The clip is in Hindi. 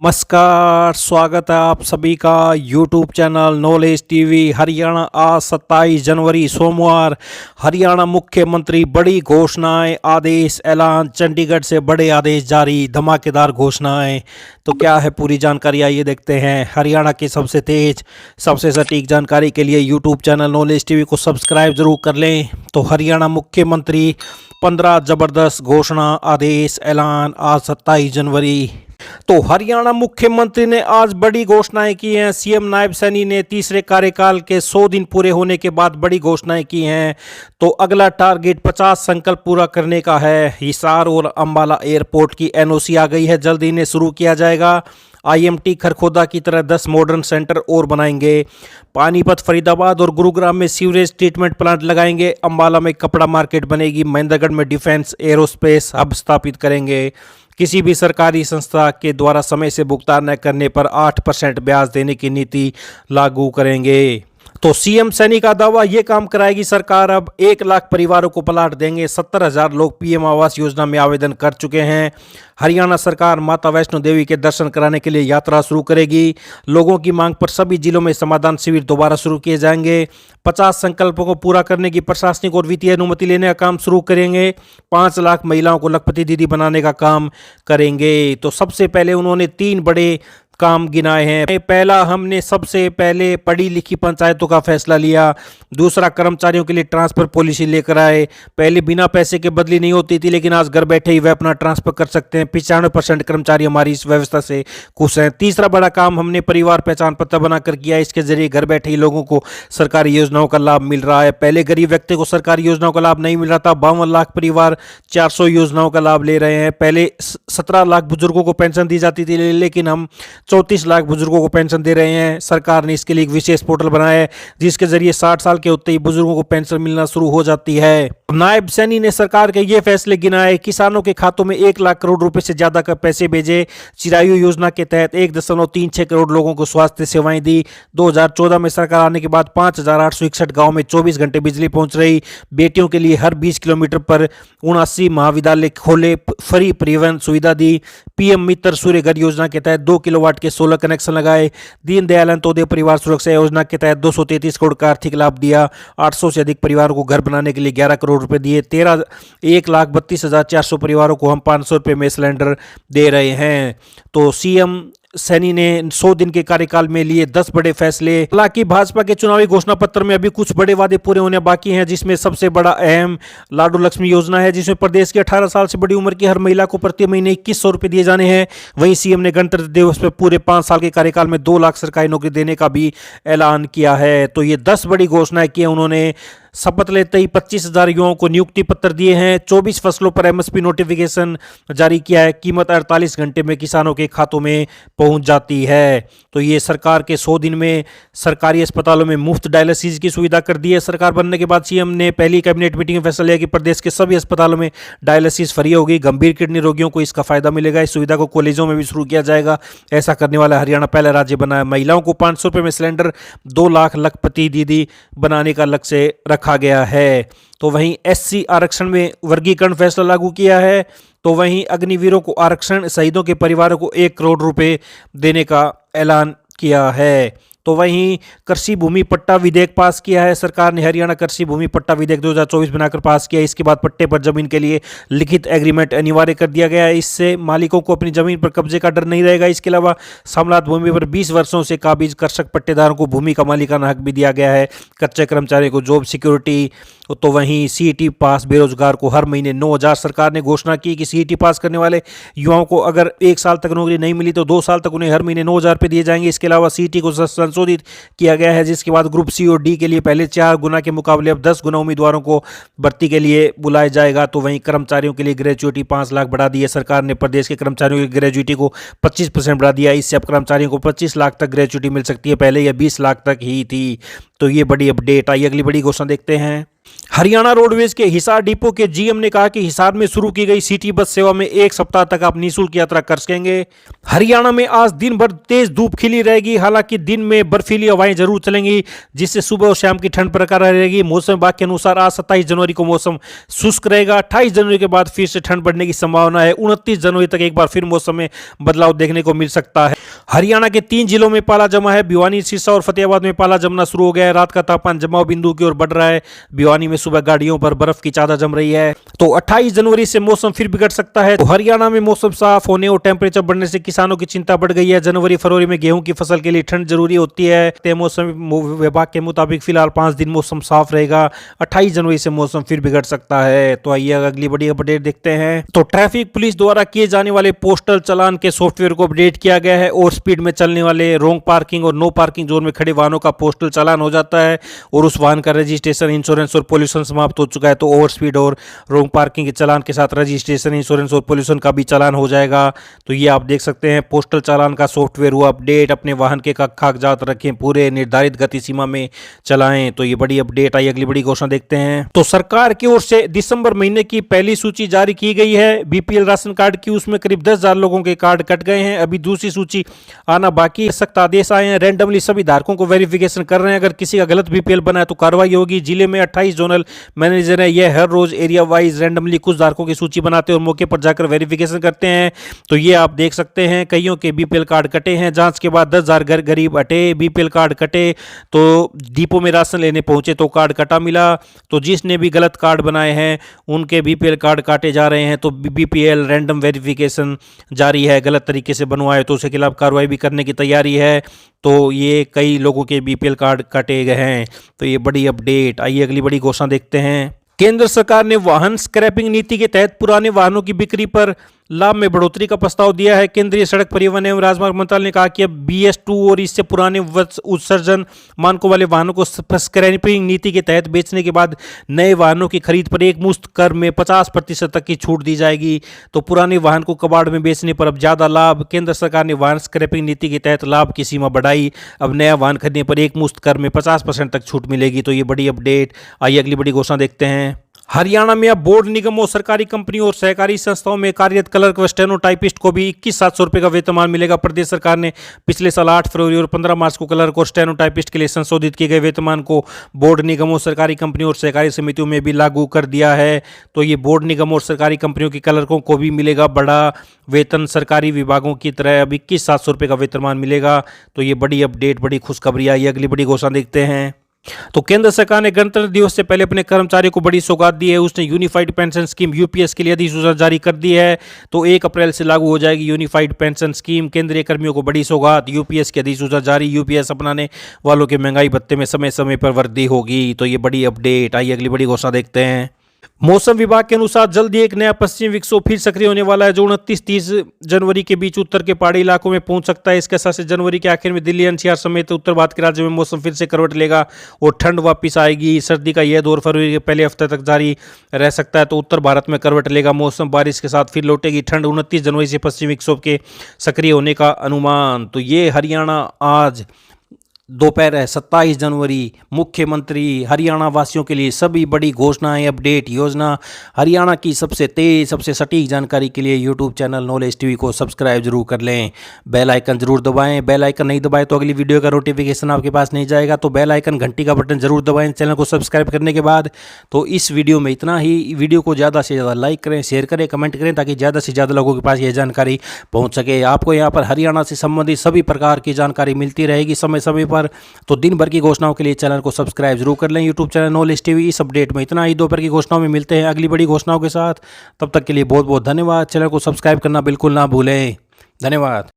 नमस्कार, स्वागत है आप सभी का YouTube channel knowledge TV Haryana. आज 27 जनवरी सोमवार। हरियाणा मुख्यमंत्री बड़ी घोषणाएं, आदेश, ऐलान, चंडीगढ़ से बड़े आदेश जारी, धमाकेदार घोषणाएं। तो क्या है पूरी जानकारी, आइए देखते हैं। हरियाणा की सबसे तेज, सबसे सटीक जानकारी के लिए यूट्यूब चैनल नॉलेज टीवी को सब्सक्राइब जरूर कर लें। तो हरियाणा मुख्यमंत्री 15 जबरदस्त घोषणा, आदेश, ऐलान आज 27 जनवरी। तो हरियाणा मुख्यमंत्री ने आज बड़ी घोषणाएं की हैं। सीएम नायब सैनी ने तीसरे कार्यकाल के 100 दिन पूरे होने के बाद बड़ी घोषणाएं की हैं। तो अगला टारगेट 50 संकल्प पूरा करने का है। हिसार और अंबाला एयरपोर्ट की एनओसी आ गई है, जल्द इन्हें शुरू किया जाएगा। आईएमटी खरखोदा की तरह 10 मॉडर्न सेंटर और बनाएंगे। पानीपत, फरीदाबाद और गुरुग्राम में सीवरेज ट्रीटमेंट प्लांट लगाएंगे। अंबाला में कपड़ा मार्केट बनेगी। महेंद्रगढ़ में डिफेंस एरोस्पेस हब स्थापित करेंगे। किसी भी सरकारी संस्था के द्वारा समय से भुगतान न करने पर 8% ब्याज देने की नीति लागू करेंगे। तो सीएम सैनी का दावा, ये काम कराएगी सरकार। अब 1 लाख परिवारों को प्लाट देंगे। 70,000 लोग पीएम आवास योजना में आवेदन कर चुके हैं। हरियाणा सरकार माता वैष्णो देवी के दर्शन कराने के लिए यात्रा शुरू करेगी। लोगों की मांग पर सभी जिलों में समाधान शिविर दोबारा शुरू किए जाएंगे। 50 संकल्पों को पूरा करने की प्रशासनिक और वित्तीय अनुमति लेने का काम शुरू करेंगे। 5 लाख महिलाओं को लखपति दीदी बनाने का काम करेंगे। तो सबसे पहले उन्होंने 3 बड़े काम गिनाए हैं। पहला, हमने सबसे पहले पढ़ी लिखी पंचायतों का फैसला लिया। दूसरा, कर्मचारियों के लिए ट्रांसफर पॉलिसी लेकर आए। पहले बिना पैसे के बदली नहीं होती थी, लेकिन आज घर बैठे ही वे अपना ट्रांसफर कर सकते हैं। 95% कर्मचारी हमारी इस व्यवस्था से खुश हैं। तीसरा बड़ा काम हमने परिवार पहचान पत्र बनाकर किया। इसके जरिए घर बैठे ही लोगों को सरकारी योजनाओं का लाभ मिल रहा है। पहले गरीब व्यक्ति को सरकारी योजनाओं का लाभ नहीं मिल रहा था। 52 लाख परिवार 400 योजनाओं का लाभ ले रहे हैं। पहले 17 लाख बुजुर्गों को पेंशन दी जाती थी, लेकिन हम 34 लाख बुजुर्गों को पेंशन दे रहे हैं। सरकार ने इसके लिए एक विशेष पोर्टल बनाया है, जिसके जरिए 60 साल के होते ही बुजुर्गों को पेंशन मिलना शुरू हो जाती है। नायब सैनी ने सरकार के ये फैसले गिनाए। किसानों के खातों में 1 लाख करोड़ रुपए से ज्यादा का पैसे भेजे। चिरायु योजना के तहत 1.36 करोड़ लोगों को स्वास्थ्य सेवाएं दी। 2014 में सरकार आने के बाद 5,861 गांव में 24 घंटे बिजली पहुंच रही। बेटियों के लिए हर 20 किलोमीटर पर 79 महाविद्यालय खोले। फ्री परिवहन सुविधा दी। पीएम मित्र सूर्य घर योजना के तहत 2 किलोवाट के सोलर कनेक्शन लगाए। दीनदयाल अंत्योदय परिवार सुरक्षा योजना के तहत 233 करोड़ का आर्थिक लाभ दिया। 800 से अधिक परिवारों को घर बनाने के लिए 11 करोड़ रुपए दिए। 1,32,400 परिवारों को हम 500 रुपए में सिलेंडर दे रहे हैं। तो सीएम सैनी ने 100 दिन के कार्यकाल में लिए 10 बड़े फैसले। हालांकि भाजपा के चुनावी घोषणा पत्र में अभी कुछ बड़े वादे पूरे होने बाकी हैं, जिसमें सबसे बड़ा अहम लाडू लक्ष्मी योजना है, जिसमें प्रदेश की 18 साल से बड़ी उम्र की हर महिला को प्रति महीने 2100 रुपए दिए जाने हैं। वहीं सीएम ने गणतंत्र दिवस पर पूरे 5 साल के कार्यकाल में 2 लाख सरकारी नौकरी देने का भी ऐलान किया है। तो ये 10 बड़ी घोषणाएं की उन्होंने। शपथ लेते ही 25,000 युवाओं को नियुक्ति पत्र दिए हैं। 24 फसलों पर एमएसपी नोटिफिकेशन जारी किया है। कीमत 48 घंटे में किसानों के खातों में पहुंच जाती है। तो ये सरकार के 100 दिन में सरकारी अस्पतालों में मुफ्त डायलिसिस की सुविधा कर दी है। सरकार बनने के बाद सीएम ने पहली कैबिनेट मीटिंग में फैसला लिया कि प्रदेश के सभी अस्पतालों में डायलिसिस फ्री होगी। गंभीर किडनी रोगियों को इसका फायदा मिलेगा। इस सुविधा को कॉलेजों में भी शुरू किया जाएगा। ऐसा करने वाला हरियाणा पहला राज्य बना है। महिलाओं को 500 रुपये में सिलेंडर, 2 लाख लखपति दीदी बनाने का लक्ष्य रखा गया है। तो वहीं एससी आरक्षण में वर्गीकरण फैसला लागू किया है। तो वहीं अग्निवीरों को आरक्षण, शहीदों के परिवारों को 1 करोड़ रुपए देने का ऐलान किया है। तो वहीं कृषि भूमि पट्टा विधेयक पास किया है। सरकार ने हरियाणा कृषि भूमि पट्टा विधेयक 2024 बनाकर पास किया। इसके बाद पट्टे पर जमीन के लिए लिखित एग्रीमेंट अनिवार्य कर दिया गया है। इससे मालिकों को अपनी जमीन पर कब्जे का डर नहीं रहेगा। इसके अलावा समलात भूमि पर 20 वर्षों से काबिज कृषक पट्टेदारों को भूमि का मालिकाना हक भी दिया गया है। कच्चे कर्मचारियों को जॉब सिक्योरिटी। तो वहीं सीईटी पास बेरोजगार को हर महीने 9,000। सरकार ने घोषणा की कि सीईटी पास करने वाले युवाओं को अगर 1 साल तक नौकरी नहीं मिली तो 2 साल तक उन्हें हर महीने 9,000 रुपये दिए जाएंगे। इसके अलावा सीईटी को संशोधित किया गया है, जिसके बाद ग्रुप सी और डी के लिए पहले 4 गुना के मुकाबले अब 10 गुना उम्मीदवारों को भर्ती के लिए बुलाया जाएगा। तो वहीं कर्मचारियों के लिए ग्रेजुएटी 5 लाख बढ़ा दी है। सरकार ने प्रदेश के कर्मचारियों की ग्रेजुएटी को 25% बढ़ा दिया। इससे अब कर्मचारियों को 25 लाख तक ग्रेजुएटी मिल सकती है। पहले यह 20 लाख तक ही थी। तो ये बड़ी अपडेट आई। अगली बड़ी घोषणा देखते हैं। हरियाणा रोडवेज के हिसार डिपो के जीएम ने कहा कि हिसार में शुरू की गई सिटी बस सेवा में 1 सप्ताह तक आप निःशुल्क यात्रा कर सकेंगे। हरियाणा में आज दिन भर तेज धूप खिली रहेगी, हालांकि दिन में बर्फीली हवाएं जरूर चलेंगी, जिससे सुबह और शाम की ठंड बरकरार रहेगी। मौसम विभाग के अनुसार आज 27 जनवरी को मौसम शुष्क रहेगा। 28 जनवरी के बाद फिर से ठंड बढ़ने की संभावना है। 29 जनवरी तक एक बार फिर मौसम में बदलाव देखने को मिल सकता है। हरियाणा के 3 जिलों में पाला जमा है। भिवानी, सिरसा और फतेहाबाद में पाला जमना शुरू हो गया है। रात का तापमान जमाव बिंदु की ओर बढ़ रहा है। भिवानी में सुबह गाड़ियों पर बर्फ की चादर जम रही है। तो 28 जनवरी से मौसम फिर बिगड़ सकता है। तो हरियाणा में मौसम साफ होने और टेम्परेचर बढ़ने से किसानों की चिंता बढ़ गई है। जनवरी फरवरी में गेहूं की फसल के लिए ठंड जरूरी होती है। मौसम विभाग के मुताबिक फिलहाल 5 दिन मौसम साफ रहेगा। 28 जनवरी से मौसम फिर बिगड़ सकता है। तो आइए अगली बड़ी अपडेट देखते हैं। तो ट्रैफिक पुलिस द्वारा किए जाने वाले पोस्टल चालान के सॉफ्टवेयर को अपडेट किया गया है और स्पीड में चलने वाले रॉन्ग पार्किंग और नो पार्किंग जोन में खड़े वाहनों का पोस्टल चालान हो जाता है और उस वाहन का रजिस्ट्रेशन, इंश्योरेंस और पोल्यूशन समाप्त हो चुका है। तो ओवर स्पीड और रॉन्ग पार्किंग के चालान के साथ रजिस्ट्रेशन, इंश्योरेंस और पोल्यूशन का भी चालान हो जाएगा। तो ये आप देख सकते हैं, पोस्टल चालान का सॉफ्टवेयर हुआ अपडेट। अपने वाहन के कागजात रखें, पूरे निर्धारित गति सीमा में चलाएं। तो ये बड़ी अपडेट आई। अगली बड़ी घोषणा देखते हैं। तो सरकार की ओर से दिसंबर महीने की पहली सूची जारी की गई है बीपीएल राशन कार्ड की। उसमें करीब 10,000 लोगों के कार्ड कट गए हैं। अभी दूसरी सूची आना बाकी। सख्त आदेश आए हैं। रैंडमली सभी धारकों को वेरिफिकेशन कर रहे हैं। अगर किसी का गलत बीपीएल बना है तो कार्रवाई होगी। जिले में 28 जोनल मैनेजर है। यह हर रोज एरिया वाइज रैंडमली कुछ धारकों की सूची बनाते हैं और मौके पर जाकर वेरिफिकेशन करते हैं। तो ये आप देख सकते हैं, कईयों के बीपीएल कार्ड कटे हैं। जांच के बाद 10,000 गरीब हटे, बीपीएल कार्ड कटे। तो डिपो में राशन लेने पहुंचे तो कार्ड कटा मिला। तो जिसने भी गलत कार्ड बनाए हैं उनके बीपीएल कार्ड काटे जा रहे हैं। तो बीपीएल रैंडम वेरिफिकेशन जारी है। गलत तरीके से बनवाए तो उसके खिलाफ कार्रवाई भी करने की तैयारी है। तो ये कई लोगों के बीपीएल कार्ड काटे गए हैं। तो ये बड़ी अपडेट। आइए अगली बड़ी घोषणा देखते हैं। केंद्र सरकार ने वाहन स्क्रैपिंग नीति के तहत पुराने वाहनों की बिक्री पर लाभ में बढ़ोतरी का प्रस्ताव दिया है। केंद्रीय सड़क परिवहन एवं राजमार्ग मंत्रालय ने कहा कि अब BS2 और इससे पुराने उत्सर्जन मानकों वाले वाहनों को स्क्रैपिंग नीति के तहत बेचने के बाद नए वाहनों की खरीद पर एक मुश्त कर में 50% तक की छूट दी जाएगी। तो पुराने वाहन को कबाड़ में बेचने पर अब ज्यादा लाभ। केंद्र सरकार ने वाहन स्क्रैपिंग नीति के तहत लाभ की सीमा बढ़ाई। अब नया वाहन खरीदने पर एक मुश्त कर में 50% तक छूट मिलेगी। तो ये बड़ी अपडेट। आइए अगली बड़ी घोषणा देखते हैं। हरियाणा में अब बोर्ड निगमों, सरकारी कंपनियों और सहकारी संस्थाओं में कार्यरत क्लर्क व स्टेनोटाइपिस्ट को भी 21,700 रुपये का वेतनमान मिलेगा। प्रदेश सरकार ने पिछले साल 8 फरवरी और 15 मार्च को क्लर्क और स्टेनोटाइपिस्ट के लिए संशोधित किए गए वेतनमान को बोर्ड निगमों, सरकारी कंपनियों और सहकारी समितियों में भी लागू कर दिया है। तो ये बोर्ड निगमों और सरकारी कंपनियों के क्लर्कों को भी मिलेगा बड़ा वेतन। सरकारी विभागों की तरह अब 21,700 रुपये का वेतनमान मिलेगा। तो ये बड़ी अपडेट, बड़ी खुशखबरी आई। अगली बड़ी घोषणा देखते हैं। तो केंद्र सरकार ने गणतंत्र दिवस से पहले अपने कर्मचारियों को बड़ी सौगात दी है। उसने यूनिफाइड पेंशन स्कीम UPS के लिए अधिसूचना जारी कर दी है। तो 1 अप्रैल से लागू हो जाएगी यूनिफाइड पेंशन स्कीम। केंद्रीय कर्मियों को बड़ी सौगात, UPS की अधिसूचना जारी। UPS अपनाने वालों के महंगाई भत्ते में समय समय पर वृद्धि होगी। तो ये बड़ी अपडेट। आइए अगली बड़ी घोषणा देखते हैं। मौसम विभाग के अनुसार जल्द ही एक नया पश्चिमी विक्षोभ फिर सक्रिय होने वाला है, जो 29-30 जनवरी के बीच उत्तर के पहाड़ी इलाकों में पहुंच सकता है। इसके साथ जनवरी के आखिर में दिल्ली NCR समेत उत्तर भारत के राज्यों में मौसम फिर से करवट लेगा और ठंड वापस आएगी। सर्दी का यह दौर फरवरी के पहले हफ्ते तक जारी रह सकता है। तो उत्तर भारत में करवट लेगा मौसम, बारिश के साथ फिर लौटेगी ठंड। 29 जनवरी से पश्चिमी विक्षोभ के सक्रिय होने का अनुमान। तो ये हरियाणा आज दोपहर है 27 जनवरी। मुख्यमंत्री हरियाणा वासियों के लिए सभी बड़ी घोषणाएं, अपडेट, योजना। हरियाणा की सबसे तेज, सबसे सटीक जानकारी के लिए यूट्यूब चैनल नॉलेज टीवी को सब्सक्राइब जरूर कर लें। बेल आइकन जरूर दबाएं। बेल आइकन नहीं दबाएं तो अगली वीडियो का नोटिफिकेशन आपके पास नहीं जाएगा। तो बेल आइकन, घंटी का बटन जरूर दबाएं चैनल को सब्सक्राइब करने के बाद। तो इस वीडियो में इतना ही। वीडियो को ज़्यादा से ज़्यादा लाइक करें, शेयर करें, कमेंट करें, ताकि ज़्यादा से ज़्यादा लोगों के पास यह जानकारी पहुँच सके। आपको यहाँ पर हरियाणा से संबंधित सभी प्रकार की जानकारी मिलती रहेगी समय समय पर। तो दिन भर की घोषणाओं के लिए चैनल को सब्सक्राइब जरूर कर लें। YouTube channel knowledge TV. इस अपडेट में इतना ही। दोपहर की घोषणाओं में मिलते हैं अगली बड़ी घोषणाओं के साथ। तब तक के लिए बहुत बहुत धन्यवाद। चैनल को सब्सक्राइब करना बिल्कुल ना भूलें। धन्यवाद।